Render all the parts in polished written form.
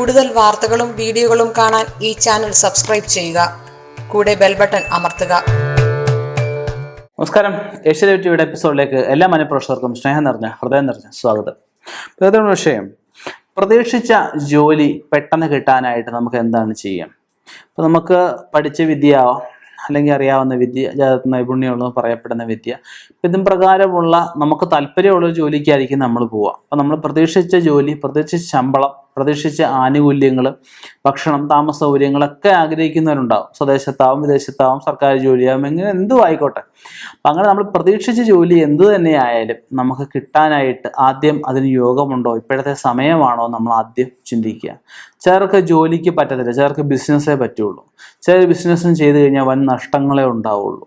കൂടുതൽ വാർത്തകളും വീഡിയോകളും കാണാൻ ഈ ചാനൽ സബ്സ്ക്രൈബ് ചെയ്യുക. കൂടെ ബെൽ ബട്ടൺ അമർത്തുക. നമസ്കാരം. ഏഷ്യാനെറ്റ് ടിവിയുടെ എപ്പിസോഡിലേക്ക് എല്ലാ മനഃപ്രേക്ഷകർക്കും സ്നേഹം നിറഞ്ഞ ഹൃദയം നിറഞ്ഞ സ്വാഗതം. പ്രധാന വിഷയം, പ്രതീക്ഷിച്ച ജോലി പെട്ടെന്ന് കിട്ടാനായിട്ട് നമുക്ക് എന്താണ് ചെയ്യാം? അപ്പോൾ നമുക്ക് പഠിച്ച വിദ്യ അല്ലെങ്കിൽ അറിയാവുന്ന വിദ്യ, നൈപുണ്യമുള്ളതെന്ന് പറയപ്പെടുന്ന വിദ്യ, ഇതും പ്രകാരമുള്ള നമുക്ക് താല്പര്യമുള്ളൊരു ജോലിക്കായിരിക്കും നമ്മൾ പോവുക. അപ്പോൾ നമ്മൾ പ്രതീക്ഷിച്ച ജോലി, പ്രതീക്ഷിച്ച ശമ്പളം, പ്രതീക്ഷിച്ച ആനുകൂല്യങ്ങൾ, ഭക്ഷണം, താമസ സൗകര്യങ്ങളൊക്കെ ആഗ്രഹിക്കുന്നവരുണ്ടാവും. സ്വദേശത്താവും വിദേശത്താവും സർക്കാർ ജോലിയാവും, എങ്ങനെ എന്തും ആയിക്കോട്ടെ. അപ്പം അങ്ങനെ നമ്മൾ പ്രതീക്ഷിച്ച ജോലി എന്തു തന്നെയായാലും നമുക്ക് കിട്ടാനായിട്ട് ആദ്യം അതിന് യോഗമുണ്ടോ, ഇപ്പോഴത്തെ സമയമാണോ നമ്മൾ ആദ്യം ചിന്തിക്കുക. ചിലർക്ക് ജോലിക്ക് പറ്റത്തില്ല, ചിലർക്ക് ബിസിനസ്സേ പറ്റുള്ളൂ. ചില ബിസിനസ്സും ചെയ്ത് കഴിഞ്ഞാൽ വൻ നഷ്ടങ്ങളെ ഉണ്ടാവുള്ളൂ.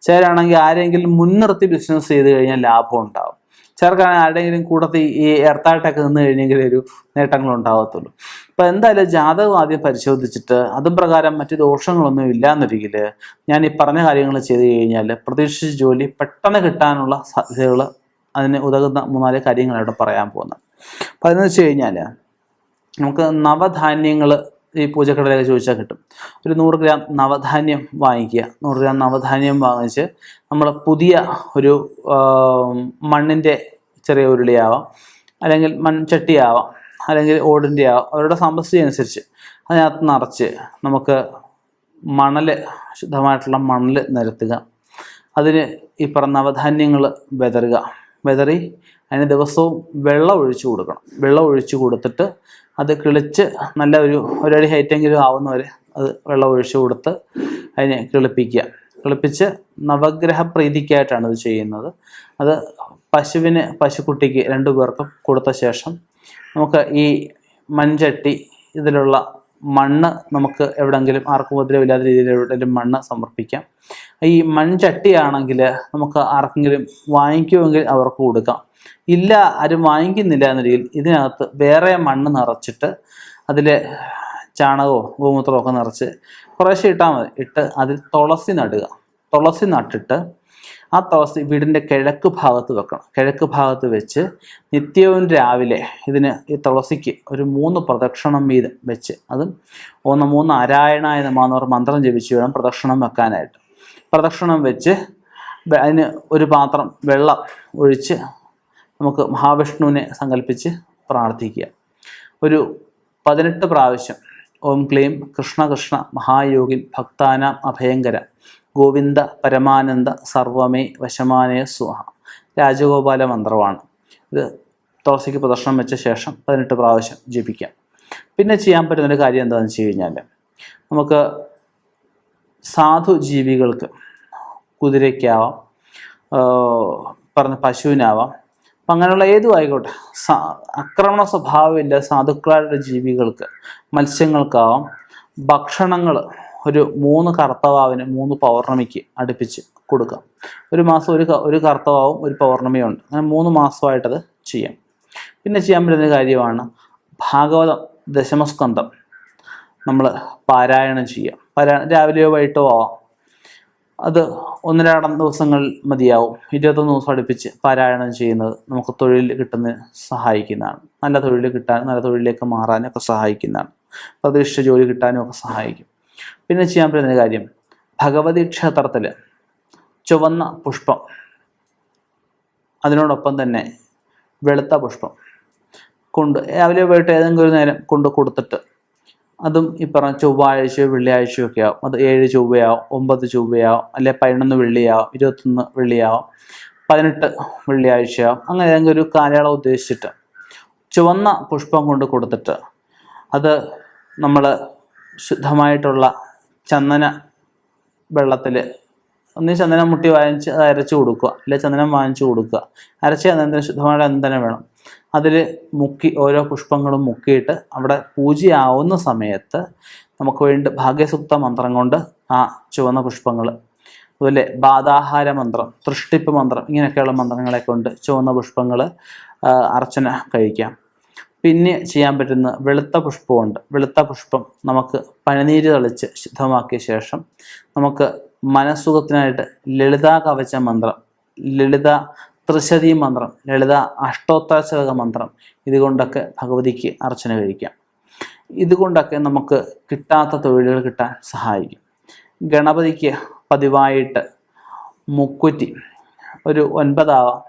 ചിലരാണെങ്കിൽ ആരെങ്കിലും മുൻനിർത്തി ബിസിനസ് ചെയ്ത് കഴിഞ്ഞാൽ ലാഭം ഉണ്ടാവും. ചിലർക്കാണെങ്കിൽ ആരുടെയെങ്കിലും കൂട്ടത്തിൽ ഈ എർത്തായിട്ടൊക്കെ നിന്ന് കഴിഞ്ഞെങ്കിൽ ഒരു നേട്ടങ്ങൾ ഉണ്ടാകത്തുള്ളൂ. അപ്പോൾ എന്തായാലും ജാതകം ആദ്യം പരിശോധിച്ചിട്ട് അതും പ്രകാരം മറ്റു ദോഷങ്ങളൊന്നും ഇല്ലാന്നൊരിക്കൽ ഞാൻ ഈ പറഞ്ഞ കാര്യങ്ങൾ ചെയ്ത് കഴിഞ്ഞാൽ പ്രതീക്ഷിച്ച ജോലി പെട്ടെന്ന് കിട്ടാനുള്ള സാധ്യതകൾ, അതിന് ഉതകുന്ന 3-4 കാര്യങ്ങളായിട്ട് പറയാൻ പോകുന്നത്. അപ്പോൾ അതെന്ന് വെച്ച് കഴിഞ്ഞാൽ നമുക്ക് നവധാന്യങ്ങൾ ഈ പൂജക്കടയിലൊക്കെ ചോദിച്ചാൽ കിട്ടും. ഒരു 100 ഗ്രാം നവധാന്യം വാങ്ങിക്കുക. 100 ഗ്രാം നവധാന്യം വാങ്ങിച്ച് നമ്മൾ പുതിയ ഒരു മണ്ണിൻ്റെ ചെറിയ ഉരുളിയാവാം, അല്ലെങ്കിൽ മൺചട്ടിയാവാം, അല്ലെങ്കിൽ ഓടിൻ്റെ ആവാം, അവരുടെ സാമ്പത്തിക അനുസരിച്ച് അതിനകത്ത് നിറച്ച് നമുക്ക് മണൽ, ശുദ്ധമായിട്ടുള്ള മണൽ നിരത്തുക. അതിന് ഈ പറഞ്ഞ നവധാന്യങ്ങൾ വിതറി അതിന് ദിവസവും വെള്ളം ഒഴിച്ചു കൊടുക്കണം. വെള്ളം ഒഴിച്ചു കൊടുത്തിട്ട് അത് കിളിച്ച് നല്ല ഒരടി ഹൈറ്റെങ്കിലും ആവുന്നവരെ അത് വെള്ളം ഒഴിച്ചു കൊടുത്ത് അതിനെ കിളിപ്പിച്ച് നവഗ്രഹ പ്രീതിക്കായിട്ടാണ് ഇത് ചെയ്യുന്നത്. അത് പശുക്കുട്ടിക്ക് 2 പേർക്കും കൊടുത്ത ശേഷം നമുക്ക് ഈ മൺചട്ടി, ഇതിലുള്ള മണ്ണ് നമുക്ക് എവിടെയെങ്കിലും ആർക്കും ഉപദ്രവമില്ലാത്ത രീതിയിൽ എവിടെയെങ്കിലും മണ്ണ് സമർപ്പിക്കാം. ഈ മൺചട്ടിയാണെങ്കിൽ നമുക്ക് ആർക്കെങ്കിലും വാങ്ങിക്കുമെങ്കിൽ അവർക്ക് കൊടുക്കാം. ഇല്ല, ആരും വാങ്ങിക്കുന്നില്ല എന്ന രീതിയിൽ ഇതിനകത്ത് വേറെ മണ്ണ് നിറച്ചിട്ട് അതിൽ ചാണകമോ ഗോമൂത്രമോ ഒക്കെ നിറച്ച് കുറേശ്ശെ ഇട്ടാൽ മതി. ഇട്ട് അതിൽ തുളസി നടുക. തുളസി നട്ടിട്ട് ആ തുളസി വീടിൻ്റെ കിഴക്ക് ഭാഗത്ത് വെക്കണം. കിഴക്ക് ഭാഗത്ത് വെച്ച് നിത്യവും രാവിലെ ഇതിന് ഈ തുളസിക്ക് ഒരു 3 പ്രദക്ഷിണം വീതം വെച്ച്, അതും 3 നാരായണായ നമഃ എന്ന് പറഞ്ഞ മന്ത്രം ജപിച്ച് വേണം പ്രദക്ഷിണം വെക്കാനായിട്ട്. പ്രദക്ഷിണം വെച്ച് അതിന് ഒരു പാത്രം വെള്ളം ഒഴിച്ച് നമുക്ക് മഹാവിഷ്ണുവിനെ സങ്കല്പിച്ച് പ്രാർത്ഥിക്കുക. ഒരു 18 പ്രാവശ്യം ഓം ക്ലീം കൃഷ്ണ കൃഷ്ണ മഹായോഗിൻ ഭക്താനാം അഭയങ്കര ഗോവിന്ദ പരമാനന്ദ സർവമേ വശമാനയ സ്വാഹ രാജഗോപാല മന്ത്രമാണ്. ഇത് തുളസിക്ക് പ്രദക്ഷിണം വെച്ച ശേഷം 18 പ്രാവശ്യം ജപിക്കാം. പിന്നെ ചെയ്യാൻ പറ്റുന്നൊരു കാര്യം എന്താണെന്ന് വെച്ച് കഴിഞ്ഞാൽ, നമുക്ക് സാധു ജീവികൾക്ക്, കുതിരയ്ക്കാവാം, പറഞ്ഞ പശുവിനാവാം, അപ്പം അങ്ങനെയുള്ള ഏതും ആയിക്കോട്ടെ, ആക്രമണ സ്വഭാവമില്ല സാധുക്കളായിട്ടുള്ള ജീവികൾക്ക്, മത്സ്യങ്ങൾക്കാവാം, ഭക്ഷണങ്ങൾ ഒരു 3 കർത്തവാവിന് 3 പൗർണമിക്ക് അടുപ്പിച്ച് കൊടുക്കാം. ഒരു മാസം ഒരു കർത്തവാവും ഒരു പൗർണമിയും ഉണ്ട്. അങ്ങനെ 3 മാസമായിട്ടത് ചെയ്യാം. പിന്നെ ചെയ്യാൻ പറ്റുന്ന കാര്യമാണ് ഭാഗവതം ദശമസ്കന്ധം നമ്മൾ പാരായണം ചെയ്യാം. രാവിലെയോ വൈകിട്ടോ ആവാം. അത് 1-2 ദിവസങ്ങൾ മതിയാവും. 21 ദിവസം അടുപ്പിച്ച് പാരായണം ചെയ്യുന്നത് നമുക്ക് തൊഴിൽ കിട്ടുന്നതിന് സഹായിക്കുന്നതാണ്. നല്ല തൊഴിൽ കിട്ടാൻ, നല്ല തൊഴിലിലേക്ക് മാറാനൊക്കെ സഹായിക്കുന്നതാണ്. പ്രതീക്ഷിച്ച ജോലി കിട്ടാനും ഒക്കെ സഹായിക്കും. പിന്നെ ചെയ്യാൻ പറ്റുന്ന കാര്യം, ഭഗവതി ക്ഷേത്രത്തിൽ ചുവന്ന പുഷ്പം, അതിനോടൊപ്പം തന്നെ വെളുത്ത പുഷ്പം രാവിലെ വൈകിട്ട് ഏതെങ്കിലും ഒരു നേരം കൊടുത്തിട്ട്, അതും ഈ പറഞ്ഞ ചൊവ്വാഴ്ചയോ വെള്ളിയാഴ്ചയോ ഒക്കെ ആവും. അത് 7 ചൊവ്വയാവും, 9 ചൊവ്വയാവും, അല്ലെ 11 വെള്ളിയാവും, 21 വെള്ളിയാവും, 18 വെള്ളിയാഴ്ചയാവും. അങ്ങനെ ഏതെങ്കിലും ഒരു കാലയളവ് ഉദ്ദേശിച്ചിട്ട് ചുവന്ന പുഷ്പം കൊടുത്തിട്ട് അത് നമ്മൾ ശുദ്ധമായിട്ടുള്ള ചന്ദന വെള്ളത്തിൽ ചന്ദനം മുട്ടി വാങ്ങിച്ച് അത് അരച്ച് കൊടുക്കുക, അല്ലെ ചന്ദനം വാങ്ങിച്ചു കൊടുക്കുക. അരച്ച ചന്ദനത്തിന് ശുദ്ധമായിട്ട് ചന്ദനം വേണം. അതിൽ മുക്കി ഓരോ പുഷ്പങ്ങളും മുക്കിയിട്ട് അവിടെ പൂജയാവുന്ന സമയത്ത് നമുക്ക് വേണ്ടി ഭാഗ്യസൂക്ത മന്ത്രം കൊണ്ട് ആ ചുവന്ന പുഷ്പങ്ങൾ, അതുപോലെ ബാധാഹാര മന്ത്രം, തൃഷ്ടിപ്പ് മന്ത്രം, ഇങ്ങനെയൊക്കെയുള്ള മന്ത്രങ്ങളെ കൊണ്ട് ചുവന്ന പുഷ്പങ്ങൾ അർച്ചന കഴിക്കാം. പിന്നെ ചെയ്യാൻ പറ്റുന്ന വെളുത്ത പുഷ്പമുണ്ട്. വെളുത്ത പുഷ്പം നമുക്ക് പനിനീര് തളിച്ച് ശുദ്ധമാക്കിയ ശേഷം നമുക്ക് മനസ്സുഖത്തിനായിട്ട് ലളിതാ കവച മന്ത്രം, ലളിത ത്രിശതി മന്ത്രം, ലളിത അഷ്ടോത്തരശതക മന്ത്രം, ഇതുകൊണ്ടൊക്കെ ഭഗവതിക്ക് അർച്ചന കഴിക്കാം. ഇതുകൊണ്ടൊക്കെ നമുക്ക് കിട്ടാത്ത തൊഴിലുകൾ കിട്ടാൻ സഹായിക്കും. ഗണപതിക്ക് പതിവായിട്ട് മുക്കുറ്റി ഒരു 9 ആവാം,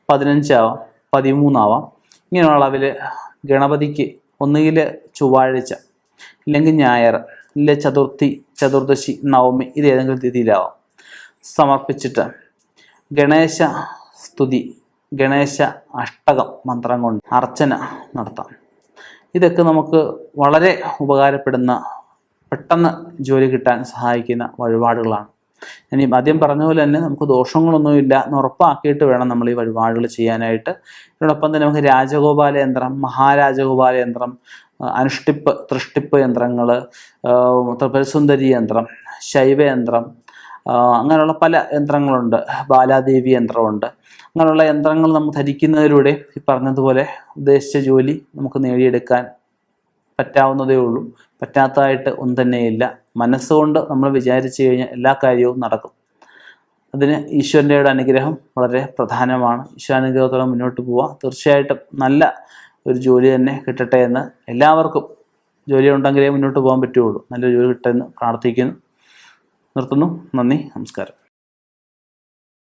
15 ആവാം, 13 ആവാം, ഇങ്ങനെയുള്ള അളവിൽ ഗണപതിക്ക് ഒന്നുകിൽ ചൊവ്വാഴ്ച, ഇല്ലെങ്കിൽ ഞായർ, ഇല്ല ചതുർത്ഥി, ചതുർദശി, നവമി, ഇത് ഏതെങ്കിലും തിഥിയിലാവാം സമർപ്പിച്ചിട്ട് ഗണേശ സ്തുതി, ഗണേശ അഷ്ടകം മന്ത്രം കൊണ്ട് അർച്ചന നടത്താം. ഇതൊക്കെ നമുക്ക് വളരെ ഉപകാരപ്പെടുന്ന, പെട്ടെന്ന് ജോലി കിട്ടാൻ സഹായിക്കുന്ന വഴിപാടുകളാണ്. ഇനി ആദ്യം പറഞ്ഞ പോലെ തന്നെ നമുക്ക് ദോഷങ്ങളൊന്നുമില്ല എന്ന് ഉറപ്പാക്കിയിട്ട് വേണം നമ്മൾ ഈ വഴിപാടുകൾ ചെയ്യാനായിട്ട്. ഇതിനോടൊപ്പം തന്നെ നമുക്ക് രാജഗോപാല യന്ത്രം, മഹാരാജഗോപാല യന്ത്രം, അനുഷ്ടിപ്പ്, തൃഷ്ടിപ്പ് യന്ത്രങ്ങൾ, ത്രിപുരസുന്ദരി യന്ത്രം, ശൈവയന്ത്രം, അങ്ങനെയുള്ള പല യന്ത്രങ്ങളുണ്ട്. ബാലാദേവി യന്ത്രമുണ്ട്. അങ്ങനെയുള്ള യന്ത്രങ്ങൾ നമ്മൾ ധരിക്കുന്നതിലൂടെ ഈ പറഞ്ഞതുപോലെ ഉദ്ദേശിച്ച ജോലി നമുക്ക് നേടിയെടുക്കാൻ പറ്റാവുന്നതേ ഉള്ളൂ. പറ്റാത്തതായിട്ട് ഒന്നും തന്നെയില്ല. മനസ്സുകൊണ്ട് നമ്മൾ വിചാരിച്ചു കഴിഞ്ഞാൽ എല്ലാ കാര്യവും നടക്കും. അതിന് ഈശ്വരൻ്റെ അനുഗ്രഹം വളരെ പ്രധാനമാണ്. ഈശ്വരാനുഗ്രഹത്തോടെ മുന്നോട്ട് പോവുക. തീർച്ചയായിട്ടും നല്ല ഒരു ജോലി തന്നെ കിട്ടട്ടെ എന്ന് എല്ലാവർക്കും, ജോലി ഉണ്ടെങ്കിലേ മുന്നോട്ട് പോകാൻ പറ്റുകയുള്ളൂ. നല്ലൊരു ജോലി കിട്ടുമെന്ന് പ്രാർത്ഥിക്കുന്നു. നിർത്തുന്നു. നന്ദി, നമസ്കാരം.